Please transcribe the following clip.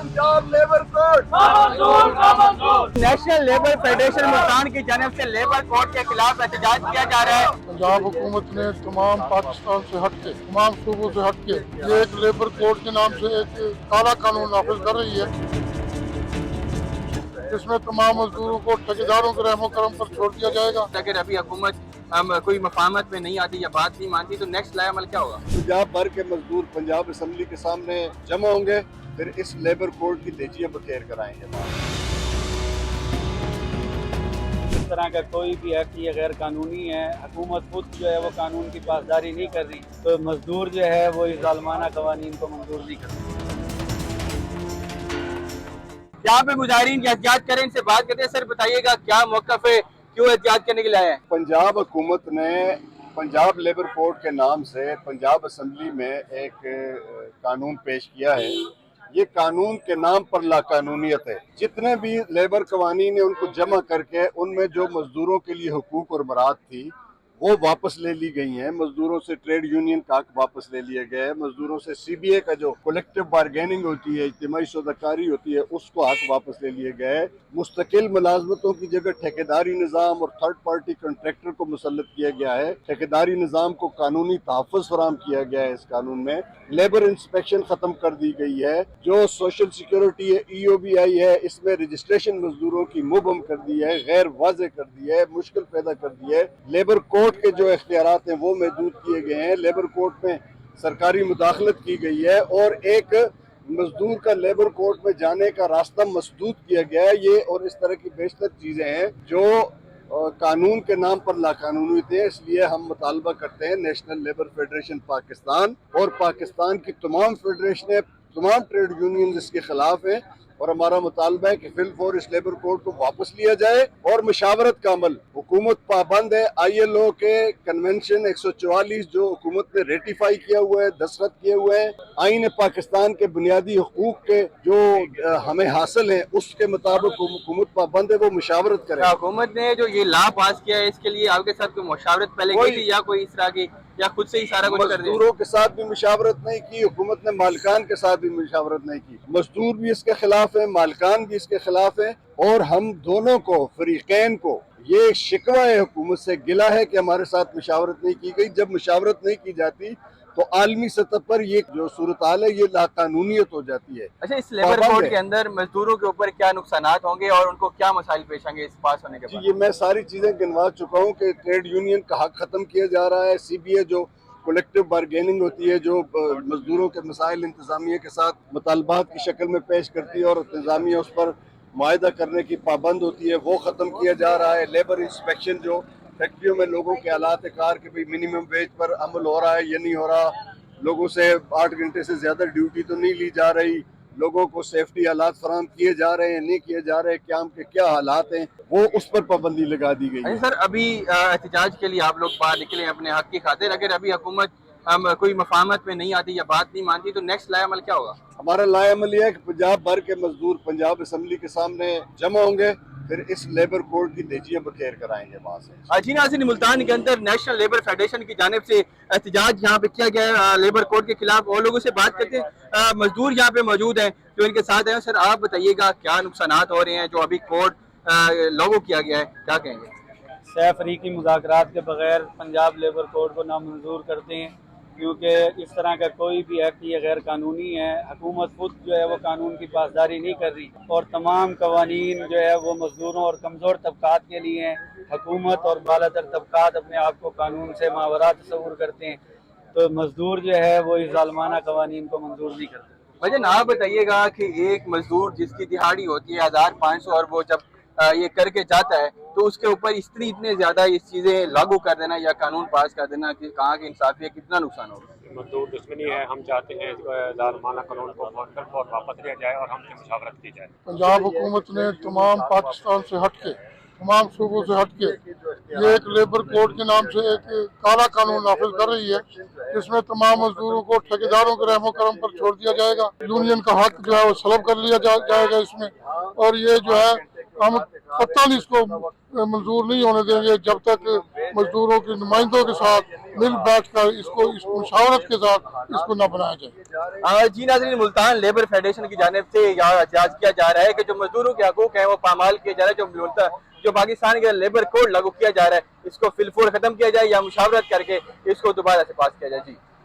Punjab labour code national labour federation Multan की जानब से लेबर कोड के खिलाफ एहतजाज किया जा रहा है। पंजाब हुकूमत ने तमाम पाकिस्तान से हटके तमाम सूबों से हटके ये एक लेबर कोड के नाम से एक काला कानून नाफिज कर रही है, जिसमें तमाम मजदूरों को ठेकेदारों के रहमो करम पर छोड़ दिया जाएगा। अगर अभी हुकूमत कोई मफाहमत में नहीं आती या बात नहीं मानती तो नेक्स्ट लाया अमल क्या होगा? पंजाब भर के मजदूर पंजाब असम्बली के सामने जमा होंगे, फिर इस लेबर कोड की तेजियां बखेर कराएंगे। इस तरह का कोई भी एक्ट ये गैर कानूनी है। हुकूमत खुद जो है वो कानून की पासदारी नहीं कर रही, तो मजदूर जो है वो इस ज़ालिमाना कवानीन को मंजूर नहीं करते। यहाँ पे मुजाहिरीन एहतजाज करें, इनसे बात करते हैं। सर बताइएगा क्या मौक़िफ़ है, क्यों एहतजाज करने के लिए आए हैं? पंजाब हुकूमत ने पंजाब लेबर कोड के नाम से पंजाब असम्बली में एक कानून पेश किया है। ये कानून के नाम पर लाकानूनियत है। जितने भी लेबर कवानीन है उनको जमा करके उनमें जो मजदूरों के लिए हुकूक और मराद थी वो वापस ले ली गई हैं। मजदूरों से ट्रेड यूनियन का हक वापस ले लिए गए, मजदूरों से CBA का जो कलेक्टिव बारगेनिंग होती है, इज्तिमाई सौदाकारी होती है, उसको हक वापस ले लिए गए। मुस्तकिल मुलाजमतों की जगह ठेकेदारी निज़ाम और थर्ड पार्टी कंट्रैक्टर को मुसल्लत किया गया है। ठेकेदारी निज़ाम को कानूनी तहफ़्फ़ुज़ फराहम किया गया है। इस कानून में लेबर इंस्पेक्शन ख़त्म कर दी गई है। जो सोशल सिक्योरिटी है, EOBI है, इसमें रजिस्ट्रेशन मजदूरों की मुबहम कर दी है, गैर वाज़ेह कर दी है, मुश्किल पैदा कर दी है। लेबर कोड के जो इख्तियारात हैं वो महदूद किए गए हैं। लेबर कोड में सरकारी मुदाखलत की गई है और एक मजदूर का लेबर कोर्ट में जाने का रास्ता मसदूद किया गया है। ये और इस तरह की बेशतर चीज़ें हैं जो कानून के नाम पर लाकानूनी थे। इसलिए हम मुतालबा करते हैं नेशनल लेबर फेडरेशन पाकिस्तान और पाकिस्तान की तमाम फेडरेशनें, तमाम ट्रेड यूनियन इसके खिलाफ हैं, और हमारा मुतालबा है कि फिलफौर इस लेबर कोड को वापस लिया जाए और मुशावरत का अमल। हुकूमत पाबंद है ILO के कन्वेंशन 144 जो हुकूमत ने रेटिफाई किया हुआ है, दस्तखत किए हुए हैं। आईन पाकिस्तान के बुनियादी हुकूक के जो हमें हासिल है उसके मुताबिक हुकूमत पाबंद है, वो मुशावरत करे। हुकूमत ने जो ये लॉ पास किया है इसके लिए आपके साथ कोई मुशावरत पहले की थी या कोई इस तरह की, या खुद से ही सारा कुछ कर दिया? मजदूरों के साथ भी मुशावरत नहीं की, हुकूमत ने मालिकान के साथ भी मुशावरत नहीं की। मजदूर भी इसके खिलाफ है, मालिकान भी इसके खिलाफ है, और हम दोनों को, फरीकैन को, ये शिकवा है हुकूमत से, गिला है कि हमारे साथ मुशावरत नहीं की गई। जब मुशावरत नहीं की जाती तो आलमी सतह पर ये जो सूरत हाल है ये लाकानूनियत हो जाती है। अच्छा, इस लेबर कोड के अंदर मजदूरों के ऊपर क्या नुकसानात होंगे और उनको क्या मसाइल पेश आएंगे इस पास होने के बाद? ये मैं सारी चीज़ें गिनवा चुका हूँ कि ट्रेड यूनियन का हक ख़त्म किया जा रहा है। CBA जो कलेक्टिव बारगेनिंग होती है, जो मजदूरों के मसाइल इंतज़ामिया के साथ मुतालबात की शक्ल में पेश करती है और इंतज़ामिया उस पर मुआहदा करने की पाबंद होती है, वो ख़त्म किया जा रहा है। लेबर इंस्पेक्शन जो फैक्ट्रियों में लोगों के हालात कार के भी मिनिमम वेज पर अमल हो रहा है या नहीं हो रहा, लोगों से 8 घंटे से ज़्यादा ड्यूटी तो नहीं ली जा रही, लोगों को सेफ्टी हालात फराहम किए जा रहे हैं, नहीं किए जा रहे, क्या के क्या हालात हैं, वो उस पर पाबंदी लगा दी गई है। सर अभी एहतजाज के लिए आप लोग बाहर निकले अपने हक की खातिर, अगर अभी हुकूमत कोई मफाहमत में नहीं आती या बात नहीं मानती तो नेक्स्ट लाया अमल क्या होगा? हमारा लाया अमल यह है कि पंजाब भर के मजदूर पंजाब असम्बली के सामने जमा होंगे, फिर इस लेबर कोड की तेजियां बखेर कराएंगे वहाँ से। जी नाज़रीन, मुल्तान के अंदर नेशनल लेबर फेडरेशन की जानिब से एहतजाज यहाँ पे किया गया है लेबर कोड के खिलाफ, और लोगों से बात करते हैं। मजदूर यहाँ पे मौजूद हैं जो इनके साथ हैं। सर आप बताइएगा क्या नुकसानात हो रहे हैं जो अभी कोड लागू किया गया है, क्या कहेंगे? सह फरीकी मुज़ाकरात के बगैर पंजाब लेबर कोड को नामंजूर करते हैं, क्योंकि इस तरह का कोई भी एक्ट ये गैर कानूनी है। हुकूमत खुद जो है वो कानून की पासदारी नहीं कर रही, और तमाम कवानीन जो है वो मजदूरों और कमज़ोर तबकात के लिए हैं। हुकूमत और बालातर तबकात अपने आप को कानून से मावरा तस्वुर करते हैं, तो मजदूर जो है वो इस ज़ालिमाना कवानीन को मंजूर नहीं करते। वजह आप बताइएगा कि एक मजदूर जिसकी दिहाड़ी होती है 1500 और वो जब ये करके जाता है तो उसके ऊपर इतने ज्यादा ये चीजें लागू कर देना या कानून पास कर देना कि कहाँ की इंसाफी है, कितना नुकसान होगा? मजदूर दुश्मनी है। हम चाहते हैं ज़ालिमाना कानून को और वापस लिया जाए और हमसे मुशावरत की जाए। पंजाब हुकूमत ने तमाम पाकिस्तान से हटके तमाम सूबों से हटके ये एक लेबर कोड के नाम से एक काला कानून नाफिज कर रही है, जिसमें तमाम मजदूरों को ठेकेदारों के रहमो करम पर छोड़ दिया जाएगा। यूनियन का हक जो है वो सलब कर लिया जाएगा इसमें, और ये जो है हम कतई इसको मंजूर नहीं होने देंगे जब तक मजदूरों के नुमाइंदों के साथ मिल बैठ कर इसको इस मुशावरत के साथ इसको न बनाया जाए। जी नाज़रीन, मुल्तान लेबर फेडरेशन की जानिब से यहाँ एहतजाज किया जा रहा है कि जो मजदूरों के हकूक हैं वो पामाल किए जा रहे हैं। जो पाकिस्तान के लेबर कोड लागू किया जा रहा है इसको फिलफोर खत्म किया जाए या मुशावरत करके इसको दोबारा से पास किया जाए। जी।